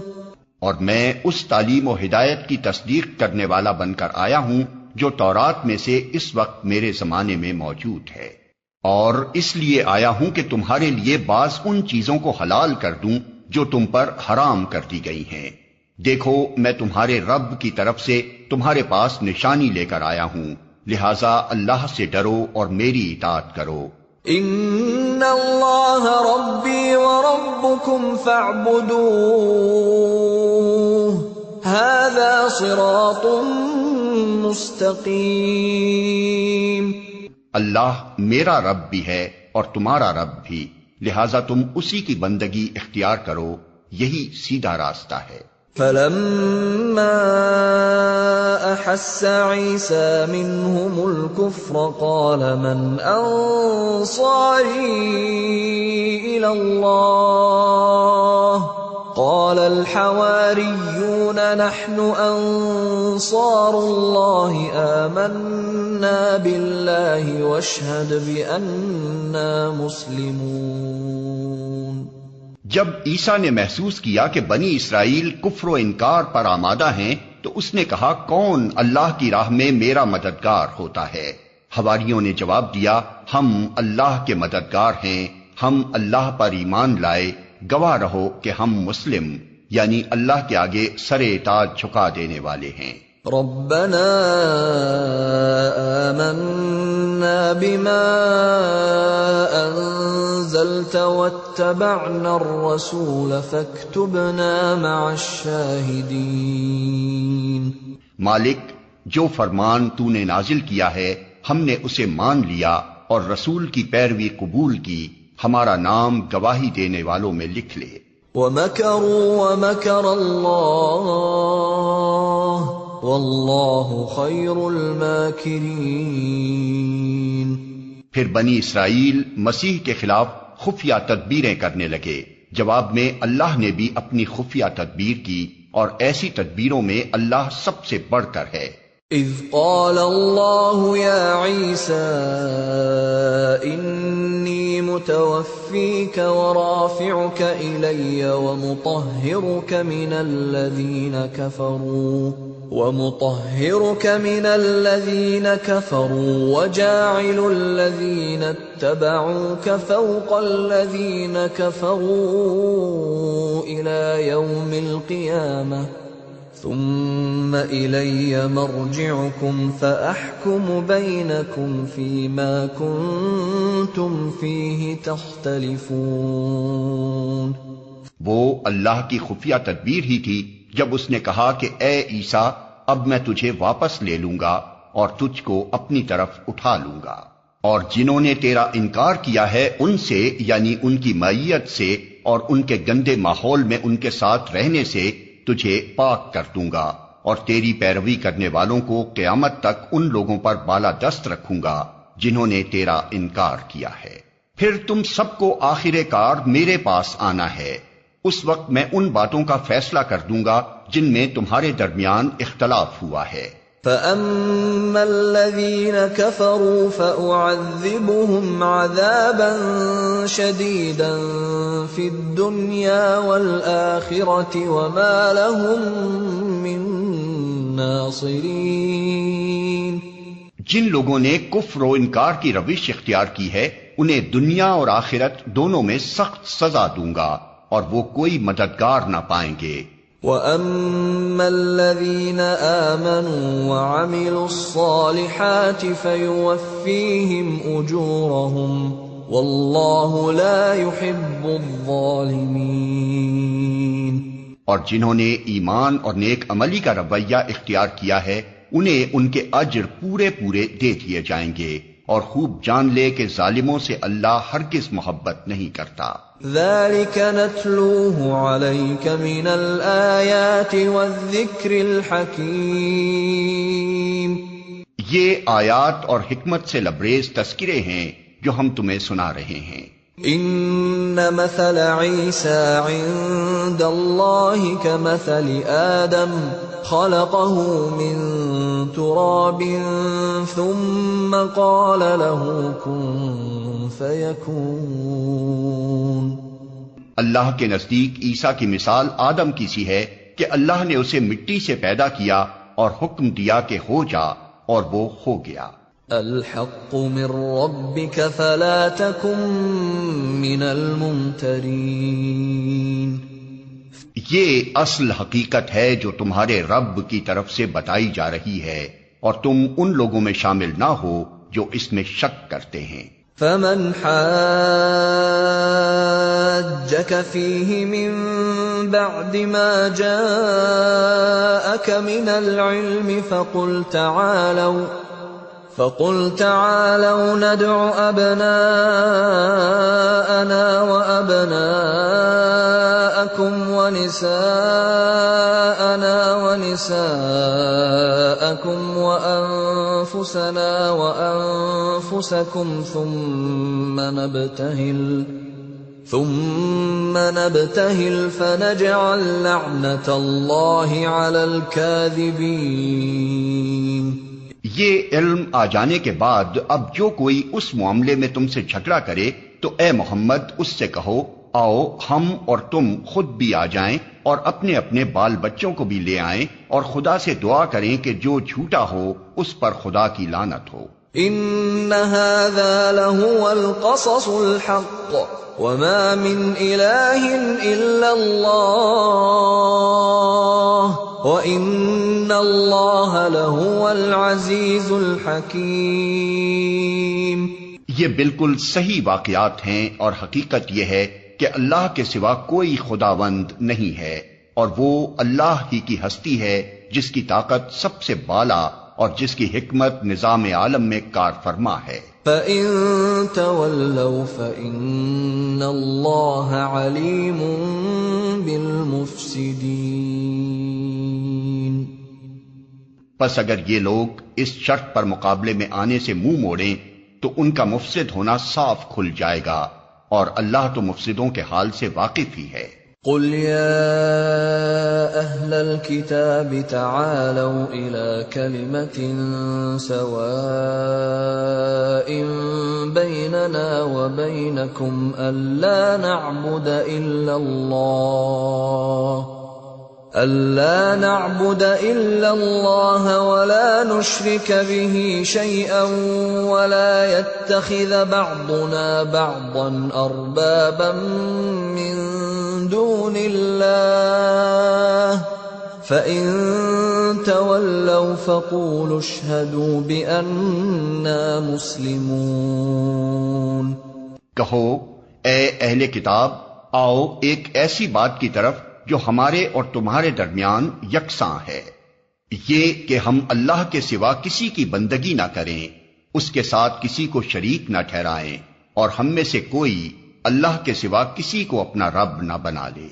اور میں اس تعلیم و ہدایت کی تصدیق کرنے والا بن کر آیا ہوں جو تورات میں سے اس وقت میرے زمانے میں موجود ہے، اور اس لیے آیا ہوں کہ تمہارے لیے بعض ان چیزوں کو حلال کر دوں جو تم پر حرام کر دی گئی ہیں۔ دیکھو میں تمہارے رب کی طرف سے تمہارے پاس نشانی لے کر آیا ہوں، لہذا اللہ سے ڈرو اور میری اطاعت کرو۔ ان اللہ ربی وربکم فاعبدوہ ھذا صراط مستقیم۔ اللہ میرا رب بھی ہے اور تمہارا رب بھی، لہذا تم اسی کی بندگی اختیار کرو، یہی سیدھا راستہ ہے۔ فلما احس عیسی منهم الكفر قال من انصاری الى اللہ قال الحواریون نحن انصار اللہ آمنا باللہ واشہد بأننا مسلمون۔ جب عیسیٰ نے محسوس کیا کہ بنی اسرائیل کفر و انکار پر آمادہ ہیں تو اس نے کہا کون اللہ کی راہ میں میرا مددگار ہوتا ہے؟ حواریوں نے جواب دیا ہم اللہ کے مددگار ہیں، ہم اللہ پر ایمان لائے، گواہ رہو کہ ہم مسلم۔ یعنی اللہ کے آگے سر اطاعت جھکا دینے والے ہیں۔ ربنا آمنا بما انزلت واتبعنا الرسول فاكتبنا مع الشاہدین۔ مالک، جو فرمان تو نے نازل کیا ہے ہم نے اسے مان لیا اور رسول کی پیروی قبول کی، ہمارا نام گواہی دینے والوں میں لکھ لے۔ وَمَكَرُوا وَمَكَرَ اللَّهُ وَاللَّهُ خَيْرُ الْمَاكِرِينَ۔ پھر بنی اسرائیل مسیح کے خلاف خفیہ تدبیریں کرنے لگے، جواب میں اللہ نے بھی اپنی خفیہ تدبیر کی، اور ایسی تدبیروں میں اللہ سب سے بڑھ کر ہے۔ اذ قال اللہ یا عیسیٰ انی متوفیک ورافعک الی ومطہرک من الذین کفروا وجاعل الذین اتبعوک فوق الذین کفروا الی یوم القیامہ ثم إلي مرجعكم فأحكم بينكم فيما كنتم فيه تختلفون۔ وہ اللہ کی خفیہ تدبیر ہی تھی جب اس نے کہا کہ اے عیسیٰ، اب میں تجھے واپس لے لوں گا اور تجھ کو اپنی طرف اٹھا لوں گا، اور جنہوں نے تیرا انکار کیا ہے ان سے، یعنی ان کی معیت سے اور ان کے گندے ماحول میں ان کے ساتھ رہنے سے تجھے پاک کر دوں گا، اور تیری پیروی کرنے والوں کو قیامت تک ان لوگوں پر بالا دست رکھوں گا جنہوں نے تیرا انکار کیا ہے۔ پھر تم سب کو آخر کار میرے پاس آنا ہے، اس وقت میں ان باتوں کا فیصلہ کر دوں گا جن میں تمہارے درمیان اختلاف ہوا ہے۔ فَأَمَّا الَّذِينَ كَفَرُوا فَأُعَذِّبُهُمْ عَذَابًا شَدِيدًا فِي الدُّنْيَا وَالْآخِرَةِ وَمَا لَهُم مِّن نَّاصِرِينَ۔ جن لوگوں نے کفر و انکار کی روش اختیار کی ہے انہیں دنیا اور آخرت دونوں میں سخت سزا دوں گا، اور وہ کوئی مددگار نہ پائیں گے۔ وَأَمَّا الَّذِينَ آمَنُوا وَعَمِلُوا الصَّالِحَاتِ فَيُوَفِّيهِمْ أُجُورَهُمْ وَاللَّهُ لَا يُحِبُّ الظَّالِمِينَ۔ اور جنہوں نے ایمان اور نیک عملی کا رویہ اختیار کیا ہے انہیں ان کے اجر پورے پورے دے دیے جائیں گے، اور خوب جان لے کہ ظالموں سے اللہ ہرگز محبت نہیں کرتا۔ ذَلِكَ نَتْلُوهُ عَلَيْكَ مِنَ الْآيَاتِ وَالذِّكْرِ الْحَكِيمِ۔ یہ آیات اور حکمت سے لبریز تذکرے ہیں جو ہم تمہیں سنا رہے ہیں۔ ان مثل عیسیٰ عند اللہ کمثل آدم خلقه من تراب ثم قال له كن فيكون۔ اللہ کے نزدیک عیسیٰ کی مثال آدم کی سی ہے کہ اللہ نے اسے مٹی سے پیدا کیا اور حکم دیا کہ ہو جا، اور وہ ہو گیا۔ الحق من ربك فلا تكن من الممترین۔ یہ اصل حقیقت ہے جو تمہارے رب کی طرف سے بتائی جا رہی ہے، اور تم ان لوگوں میں شامل نہ ہو جو اس میں شک کرتے ہیں۔ فمن حاجك فيه من بعد ما جاءك من العلم فقل تعالوا ندع أبناءنا وأبناءكم ونساءنا ونساءكم وأنفسنا وأنفسكم ثم نبتهل فنجعل لعنة الله على الكاذبين۔ یہ علم آ جانے کے بعد اب جو کوئی اس معاملے میں تم سے جھگڑا کرے تو اے محمد اس سے کہو، آؤ ہم اور تم خود بھی آ جائیں اور اپنے اپنے بال بچوں کو بھی لے آئیں، اور خدا سے دعا کریں کہ جو جھوٹا ہو اس پر خدا کی لعنت ہو۔ إن هذا لهو القصص الحق وما من إله إلا الله وإن الله لهو العزيز الحكيم. یہ بالکل صحیح واقعات ہیں اور حقیقت یہ ہے کہ اللہ کے سوا کوئی خداوند نہیں ہے اور وہ اللہ ہی کی ہستی ہے جس کی طاقت سب سے بالا اور جس کی حکمت نظام عالم میں کار فرما ہے. فَإِن تَوَلَّوْا فَإِنَّ اللَّهَ عَلِيمٌ بِالْمُفْسِدِينَ. پس اگر یہ لوگ اس شرط پر مقابلے میں آنے سے منہ موڑیں تو ان کا مفسد ہونا صاف کھل جائے گا اور اللہ تو مفسدوں کے حال سے واقف ہی ہے. قل يا أهل الكتاب تعالوا إلى كلمة سواء بيننا وبينكم ألا نعبد إلا الله ولا نشرك به شيئا ولا يتخذ بعضنا بعضا أربابا من دون الله فإن تولوا فقولوا اشهدوا بأننا مسلمون. کہو اے اہل کتاب، آؤ ایک ایسی بات کی طرف جو ہمارے اور تمہارے درمیان یکساں ہے، یہ کہ ہم اللہ کے سوا کسی کی بندگی نہ کریں، اس کے ساتھ کسی کو شریک نہ ٹھہرائیں، اور ہم میں سے کوئی اللہ کے سوا کسی کو اپنا رب نہ بنا لے.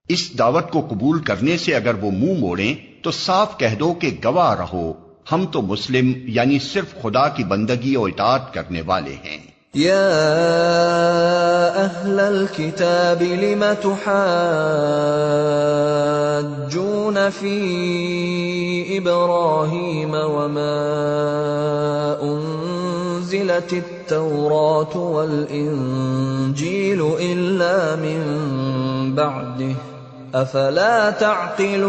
اس دعوت کو قبول کرنے سے اگر وہ منہ موڑیں تو صاف کہہ دو کہ گواہ رہو ہم تو مسلم یعنی صرف خدا کی بندگی و اطاعت کرنے والے ہیں. یا اہل الکتاب لم تحاجون فی ابراہیم وما انزلت التوراة والانجیل الا من بعده افلا تعقلون.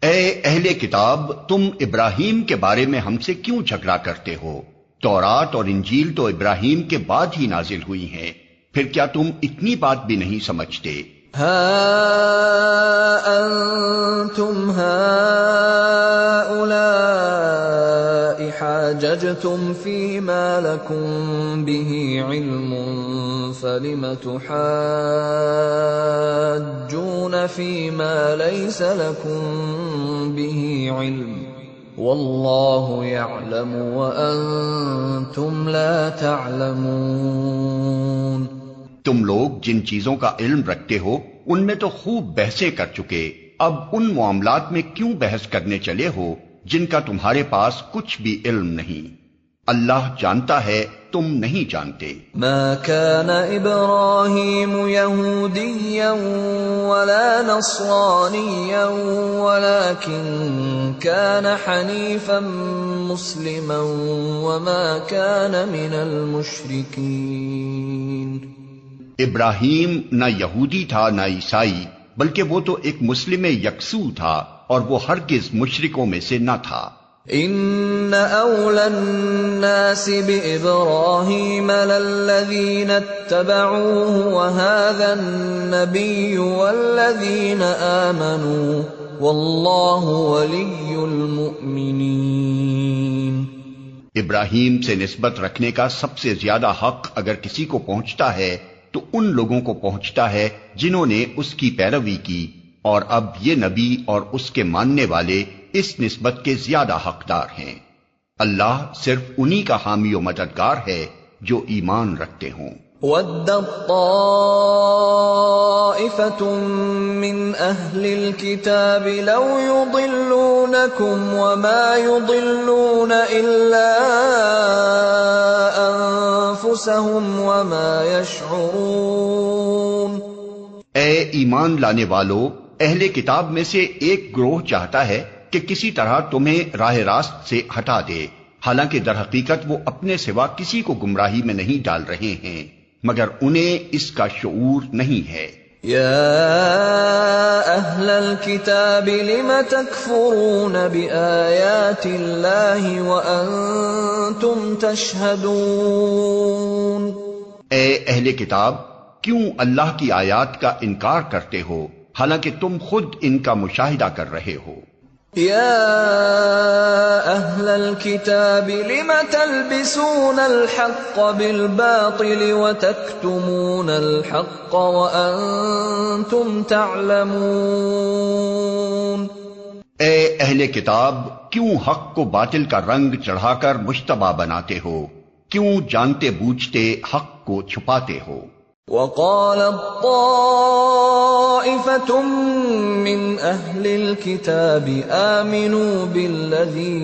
اے اہل کتاب، تم ابراہیم کے بارے میں ہم سے کیوں جھگڑا کرتے ہو؟ تورات اور انجیل تو ابراہیم کے بعد ہی نازل ہوئی ہیں، پھر کیا تم اتنی بات بھی نہیں سمجھتے؟ ہا انتم هؤلاء حاججتم فيما لكم به علم فلم تحاجون فيما ليس لكم به علم واللہ یعلم وانتم لا تعلمون. تم لوگ جن چیزوں کا علم رکھتے ہو ان میں تو خوب بحثیں کر چکے، اب ان معاملات میں کیوں بحث کرنے چلے ہو جن کا تمہارے پاس کچھ بھی علم نہیں؟ اللہ جانتا ہے، تم نہیں جانتے. ما كان ابراہیم یہودیا ولا نصرانیا ولكن كان حنیفا مسلما وما كان من المشرکین. ابراہیم نہ یہودی تھا نہ عیسائی، بلکہ وہ تو ایک مسلم یکسو تھا اور وہ ہرگز مشرکوں میں سے نہ تھا. ان اولى الناس بابراہیم للذین اتبعوه وهذا النبی والذین آمنوا واللہ ولی المؤمنین. ابراہیم سے نسبت رکھنے کا سب سے زیادہ حق اگر کسی کو پہنچتا ہے تو ان لوگوں کو پہنچتا ہے جنہوں نے اس کی پیروی کی، اور اب یہ نبی اور اس کے ماننے والے اس نسبت کے زیادہ حقدار ہیں. اللہ صرف انہی کا حامی و مددگار ہے جو ایمان رکھتے ہوں. وَدَّت طَّائِفَةٌ مِّنْ أَهْلِ الْكِتَابِ لَوْ يُضِلُّونَكُمْ وَمَا يُضِلُّونَ إِلَّا أَنفُسَهُمْ وَمَا يَشْعُرُونَ. اے ایمان لانے والو، اہل کتاب میں سے ایک گروہ چاہتا ہے کہ کسی طرح تمہیں راہ راست سے ہٹا دے، حالانکہ در حقیقت وہ اپنے سوا کسی کو گمراہی میں نہیں ڈال رہے ہیں، مگر انہیں اس کا شعور نہیں ہے. يا أهل الكتاب لم تكفرون بآيات الله وأنتم تشهدون؟ اے اہل کتاب، کیوں اللہ کی آیات کا انکار کرتے ہو حالانکہ تم خود ان کا مشاہدہ کر رہے ہو؟ يا أهل الكتاب لم تلبسون الحق بالباطل وتكتمون الحق وأنتم تعلمون؟ اے اہل کتاب، کیوں حق کو باطل کا رنگ چڑھا کر مشتبہ بناتے ہو؟ کیوں جانتے بوجھتے حق کو چھپاتے ہو؟ وقال طائفة من أهل الكتاب آمنوا بالذي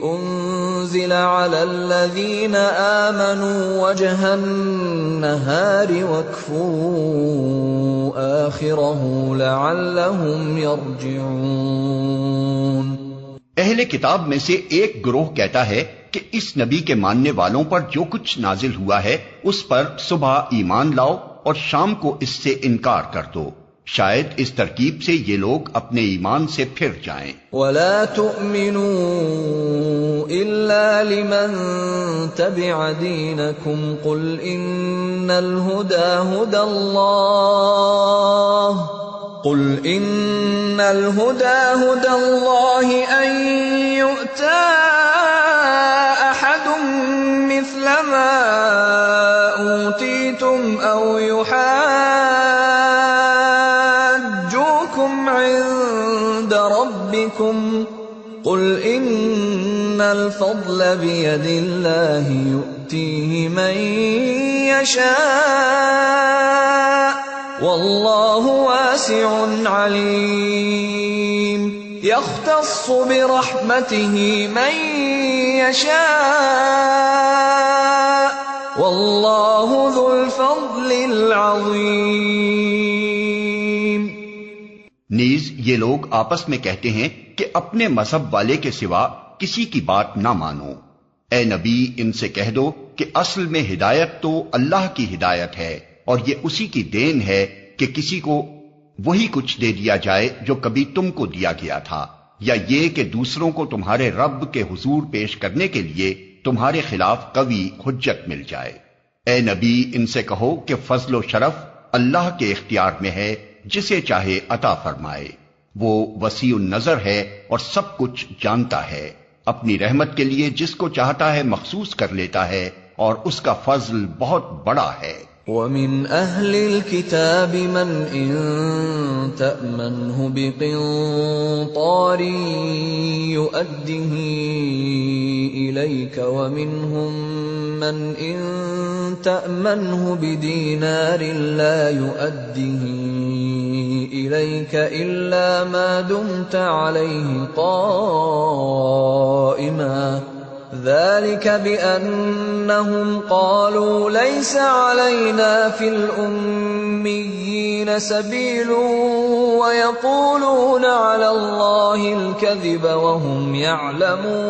أنزل على الذين آمنوا وجه النهار واكفروا آخره لعلهم يرجعون۔ اہل کتاب میں سے ایک گروہ کہتا ہے کہ اس نبی کے ماننے والوں پر جو کچھ نازل ہوا ہے اس پر صبح ایمان لاؤ اور شام کو اس سے انکار کر دو، شاید اس ترکیب سے یہ لوگ اپنے ایمان سے پھر جائیں۔ وَلَا تُؤْمِنُوا إِلَّا لِمَن تَبِعَ دِينَكُمْ قُلْ إِنَّ الْهُدَى هُدَى اللَّهِ أَن يُؤْتَى أَحَدٌ مِثْلَ مَا أُوتِيتُمْ أَوْ يُحَاجُّوكُمْ عِندَ رَبِّكُمْ قُلْ إِنَّ الْفَضْلَ بِيَدِ اللَّهِ يُؤْتِيهِ مَن يَشَاءُ وَاللَّهُ وَاسِعٌ عَلِيمٌ يَخْتَصُّ بِرَحْمَتِهِ مَن يَشَاءُ وَاللَّهُ ذُو الْفَضْلِ الْعَظِيمِ۔ نیز یہ لوگ آپس میں کہتے ہیں کہ اپنے مذہب والے کے سوا کسی کی بات نہ مانو۔ اے نبی، ان سے کہہ دو کہ اصل میں ہدایت تو اللہ کی ہدایت ہے، اور یہ اسی کی دین ہے کہ کسی کو وہی کچھ دے دیا جائے جو کبھی تم کو دیا گیا تھا، یا یہ کہ دوسروں کو تمہارے رب کے حضور پیش کرنے کے لیے تمہارے خلاف قوی حجت مل جائے۔ اے نبی، ان سے کہو کہ فضل و شرف اللہ کے اختیار میں ہے، جسے چاہے عطا فرمائے، وہ وسیع النظر ہے اور سب کچھ جانتا ہے، اپنی رحمت کے لیے جس کو چاہتا ہے مخصوص کر لیتا ہے، اور اس کا فضل بہت بڑا ہے۔ وَمِنْ أَهْلِ الْكِتَابِ مَنْ إِن تَأْمَنْهُ بِقِنطَارٍ يُؤَدِّهِ إِلَيْكَ وَمِنْهُمْ مَنْ إِن تَأْمَنْهُ بِدِينَارٍ لَا يُؤَدِّهِ إِلَيْكَ إِلَّا مَا دُمْتَ عَلَيْهِ قَائِمًا ذَلِكَ بِأَنَّهُمْ قَالُوا لَيْسَ عَلَيْنَا فِي الْأُمِّيِّينَ سَبِيلٌ وَيَقُولُونَ عَلَى اللَّهِ الْكَذِبَ وَهُمْ يَعْلَمُونَ۔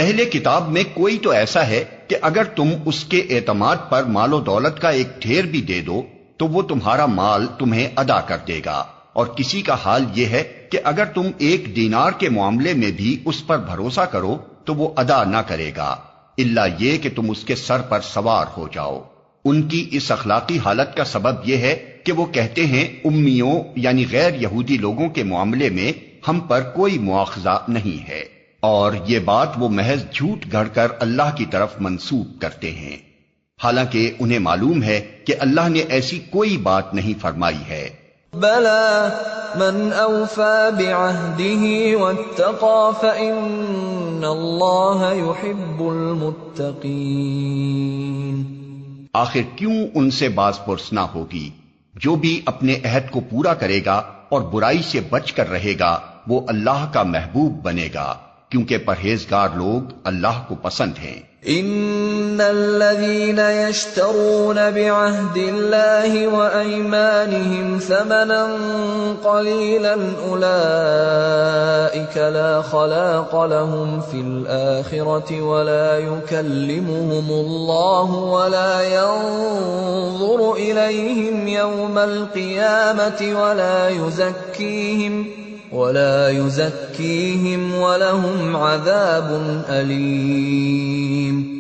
اہل کتاب میں کوئی تو ایسا ہے کہ اگر تم اس کے اعتماد پر مال و دولت کا ایک ڈھیر بھی دے دو تو وہ تمہارا مال تمہیں ادا کر دے گا، اور کسی کا حال یہ ہے کہ اگر تم ایک دینار کے معاملے میں بھی اس پر بھروسہ کرو تو وہ ادا نہ کرے گا، الا یہ کہ تم اس کے سر پر سوار ہو جاؤ۔ ان کی اس اخلاقی حالت کا سبب یہ ہے کہ وہ کہتے ہیں امیوں یعنی غیر یہودی لوگوں کے معاملے میں ہم پر کوئی مواخذہ نہیں ہے، اور یہ بات وہ محض جھوٹ گھڑ کر اللہ کی طرف منسوب کرتے ہیں، حالانکہ انہیں معلوم ہے کہ اللہ نے ایسی کوئی بات نہیں فرمائی ہے۔ بَلَى مَنْ أَوْفَى بِعَهْدِهِ وَاتَّقَى فَإِنَّ اللَّهَ يُحِبُّ الْمُتَّقِينَ۔ آخر کیوں ان سے باز پرس نہ ہوگی؟ جو بھی اپنے عہد کو پورا کرے گا اور برائی سے بچ کر رہے گا وہ اللہ کا محبوب بنے گا، کیونکہ پرہیزگار لوگ اللہ کو پسند ہیں۔ إِنَّ الذين يشترون بعهد الله وأيمانهم ثمنا قليلا أولئك لا خلاق لهم في الآخرة ولا يكلمهم الله ولا ينظر إليهم يوم القيامة ولا يزكيهم ولهم عذاب أليم۔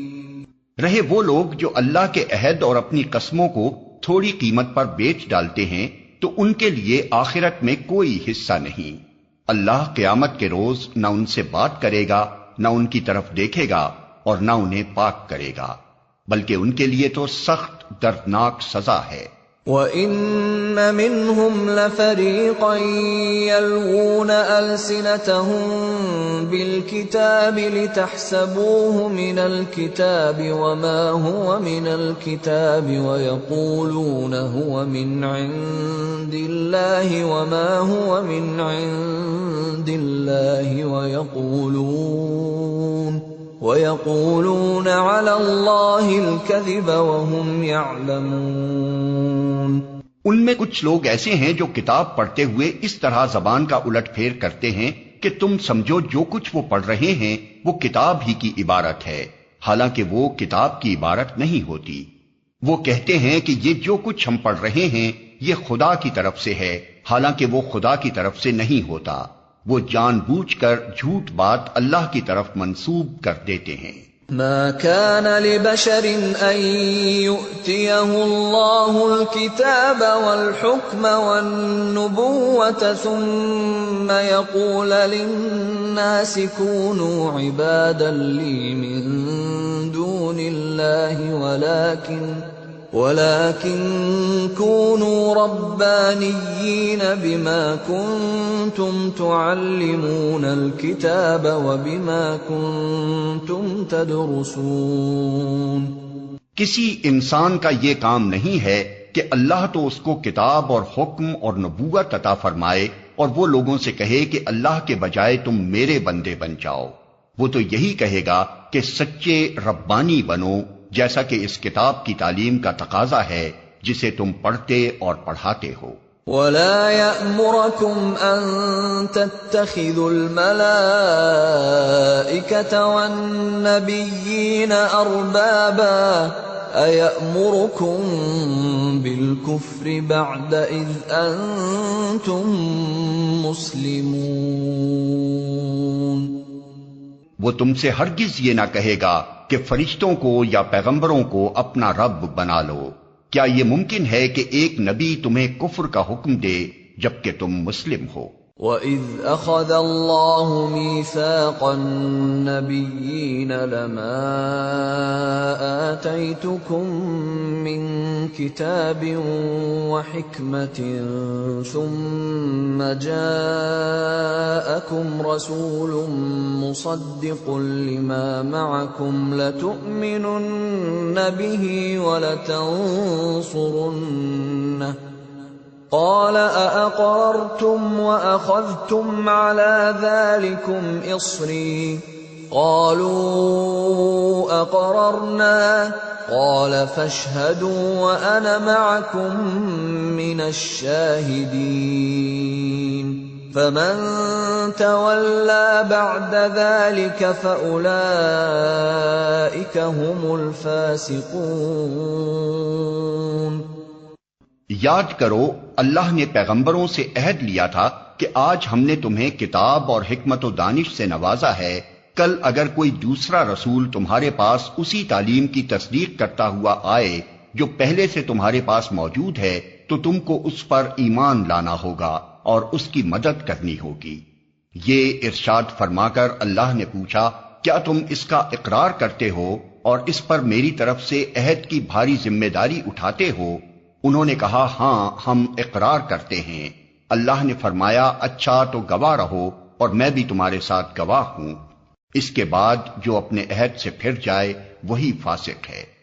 رہے وہ لوگ جو اللہ کے عہد اور اپنی قسموں کو تھوڑی قیمت پر بیچ ڈالتے ہیں تو ان کے لیے آخرت میں کوئی حصہ نہیں۔ اللہ قیامت کے روز نہ ان سے بات کرے گا، نہ ان کی طرف دیکھے گا اور نہ انہیں پاک کرے گا، بلکہ ان کے لیے تو سخت دردناک سزا ہے۔ وَإِنَّ مِنْهُمْ لَفَرِيقًا يَلْوُونَ أَلْسِنَتَهُم بِالْكِتَابِ لِتَحْسَبُوهُ مِنَ الْكِتَابِ وَمَا هُوَ مِنَ الْكِتَابِ وَيَقُولُونَ هُوَ مِنْ عِندِ اللَّهِ وَمَا هُوَ مِنْ عِندِ اللَّهِ وَيَقُولُونَ عَلَى اللَّهِ الْكَذِبَ وَهُمْ يَعْلَمُونَ۔ ان میں کچھ لوگ ایسے ہیں جو کتاب پڑھتے ہوئے اس طرح زبان کا الٹ پھیر کرتے ہیں کہ تم سمجھو جو کچھ وہ پڑھ رہے ہیں وہ کتاب ہی کی عبارت ہے، حالانکہ وہ کتاب کی عبارت نہیں ہوتی۔ وہ کہتے ہیں کہ یہ جو کچھ ہم پڑھ رہے ہیں یہ خدا کی طرف سے ہے، حالانکہ وہ خدا کی طرف سے نہیں ہوتا۔ وہ جان بوجھ کر جھوٹ بات اللہ کی طرف منسوب کر دیتے ہیں۔ ما كان لبشر أن يؤتيه الله الكتاب والحكم والنبوة ثم يقول للناس كونوا عبادا لي من دون الله ولكن كونوا ربانيين بما كنتم تعلمون الكتاب وبما كنتم تدرسون۔ کسی انسان کا یہ کام نہیں ہے کہ اللہ تو اس کو کتاب اور حکم اور نبوت عطا فرمائے اور وہ لوگوں سے کہے کہ اللہ کے بجائے تم میرے بندے بن جاؤ۔ وہ تو یہی کہے گا کہ سچے ربانی بنو، جیسا کہ اس کتاب کی تعلیم کا تقاضا ہے جسے تم پڑھتے اور پڑھاتے ہو۔ وَلَا يَأْمُرَكُمْ أَن تَتَّخِذُوا الْمَلَائِكَةَ وَالنَّبِيِّينَ أَرْبَابًا أَيَأْمُرُكُمْ بِالْكُفْرِ بَعْدَ إِذْ أَنْتُمْ مُسْلِمُونَ۔ وہ تم سے ہرگز یہ نہ کہے گا کہ فرشتوں کو یا پیغمبروں کو اپنا رب بنا لو۔ کیا یہ ممکن ہے کہ ایک نبی تمہیں کفر کا حکم دے جبکہ تم مسلم ہو؟ وَإِذْ أَخَذَ اللَّهُ مِيثَاقَ النَّبِيِّينَ لَمَا آتَيْتُكُم مِّن كِتَابٍ وَحِكْمَةٍ ثُمَّ جَاءَكُمْ رَسُولٌ مُصَدِّقٌ لِّمَا مَعَكُمْ لَتُؤْمِنُنَّ بِهِ وَلَتَنصُرُنَّهُ قال أأقررتم وأخذتم على ذلكم إصري قالوا أقررنا قال فاشهدوا وأنا معكم من الشاهدين فمن تولى بعد ذلك فأولئك هم الفاسقون۔ یاد کرو اللہ نے پیغمبروں سے عہد لیا تھا کہ آج ہم نے تمہیں کتاب اور حکمت و دانش سے نوازا ہے، کل اگر کوئی دوسرا رسول تمہارے پاس اسی تعلیم کی تصدیق کرتا ہوا آئے جو پہلے سے تمہارے پاس موجود ہے تو تم کو اس پر ایمان لانا ہوگا اور اس کی مدد کرنی ہوگی۔ یہ ارشاد فرما کر اللہ نے پوچھا کیا تم اس کا اقرار کرتے ہو اور اس پر میری طرف سے عہد کی بھاری ذمہ داری اٹھاتے ہو؟ انہوں نے کہا ہاں ہم اقرار کرتے ہیں۔ اللہ نے فرمایا اچھا تو گواہ رہو اور میں بھی تمہارے ساتھ گواہ ہوں۔ اس کے بعد جو اپنے عہد سے پھر جائے وہی فاسق ہے۔